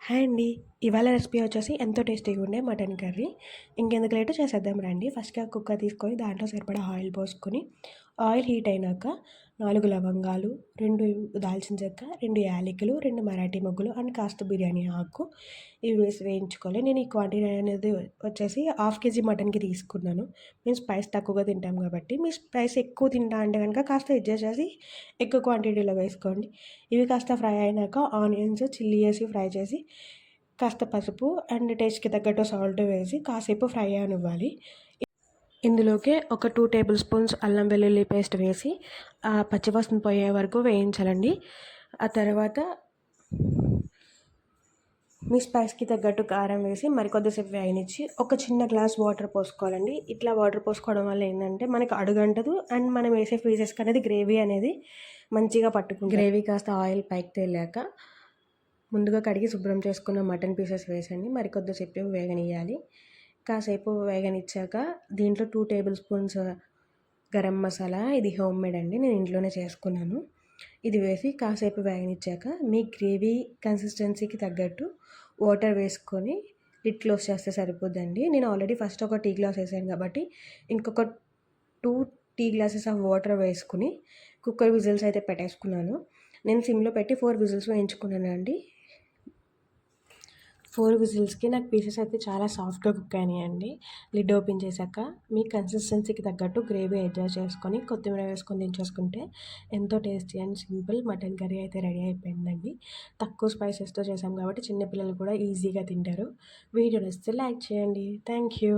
Hi అండి. ఇవాళ recipe వచ్చేసి ఎంతో టేస్టీగా ఉండే మటన్ కర్రీ. ఇంకెందుకు లేట్ చేసేద్దాం రండి. ఫస్ట్‌గా కుక్కర్ తీసుకొని దాంట్లో సరిపడా ఆయిల్ పోసుకొని, ఆయిల్ హీట్ అయినాక 4 లవంగాలు, 2 దాల్చిన చెక్క, 2 యాలకులు, 2 మరాఠీ మొగ్గలు అండ్ కాస్త బిర్యానీ ఆకు ఇవి వేసి వేయించుకోవాలి. నేను ఈ క్వాంటిటీ అనేది వచ్చేసి హాఫ్ కేజీ మటన్‌కి తీసుకున్నాను. మేము స్పైస్ తక్కువగా తింటాం కాబట్టి, మీ స్పైస్ ఎక్కువ తింటా అంటే గనుక కాస్త అడ్జస్ట్ ఎక్కువ క్వాంటిటీలో వేసుకోండి. ఇవి కాస్త ఫ్రై అయినాక ఆనియన్స్, చిల్లీ ఏసి ఫ్రై చేసి, కాస్త పసుపు అండ్ టేస్ట్‌కి తగ్గట్టు సాల్ట్ వేసి కాసేపు ఫ్రై అవ్వనివ్వాలి. ఇందులోకే ఒక 2 టేబుల్ స్పూన్స్ అల్లం వెల్లుల్లి పేస్ట్ వేసి పచ్చివాసన పోయే వరకు వేయించాలండి. ఆ తర్వాత మీ స్పైస్‌కి తగ్గట్టు కారం వేసి మరికొద్దిసేపు వేగనిచ్చి ఒక చిన్న గ్లాస్ వాటర్ పోసుకోవాలండి. ఇట్లా వాటర్ పోసుకోవడం వల్ల ఏందంటే మనకు అడుగంటదు అండ్ మనం వేసే పీసెస్‌కి అనేది గ్రేవీ అనేది మంచిగా పట్టుకుంటుంది. గ్రేవీ కాస్త ఆయిల్ పైకి తేలాక ముందుగా కడిగి శుభ్రం చేసుకున్న మటన్ పీసెస్ వేసండి మరికొద్దిసేపు వేగనియ్యాలి. కాసేపు వేగనిచ్చాక దీంట్లో 2 టేబుల్ స్పూన్స్ గరం మసాలా, ఇది హోమ్ మేడ్ అండి, నేను ఇంట్లోనే చేసుకున్నాను. ఇది వేసి కాసేపు వేగనిచ్చాక మీ గ్రేవీ కన్సిస్టెన్సీకి తగ్గట్టు వాటర్ వేసుకొని లిడ్ క్లోజ్ చేస్తే సరిపోద్దండి. నేను ఆల్రెడీ ఫస్ట్ ఒక టీ గ్లాస్ వేసాను కాబట్టి ఇంకొక 2 టీ గ్లాసెస్ ఆఫ్ వాటర్ వేసుకుని కుక్కర్ విజిల్స్ అయితే పెట్టేసుకున్నాను. నేను సిమ్లో పెట్టి 4 విజిల్స్ వేయించుకున్నానండి. 4 విజిల్స్‌కి నాకు పీసెస్ అయితే చాలా సాఫ్ట్‌గా కుక్ అయినాయండి. లిడ్ ఓపెన్ చేశాక మీ కన్సిస్టెన్సీకి తగ్గట్టు గ్రేవీ అడ్జస్ట్ చేసుకొని కొత్తిమీర వేసుకొని దించేసుకుంటే ఎంతో tasty and simple mutton curry అయితే రెడీ అయిపోయిందండి. తక్కువ స్పైసెస్‌తో చేసాం కాబట్టి చిన్న పిల్లలు కూడా ఈజీగా తింటారు. వీడియో నచ్చితే లైక్ చేయండి. Thank you.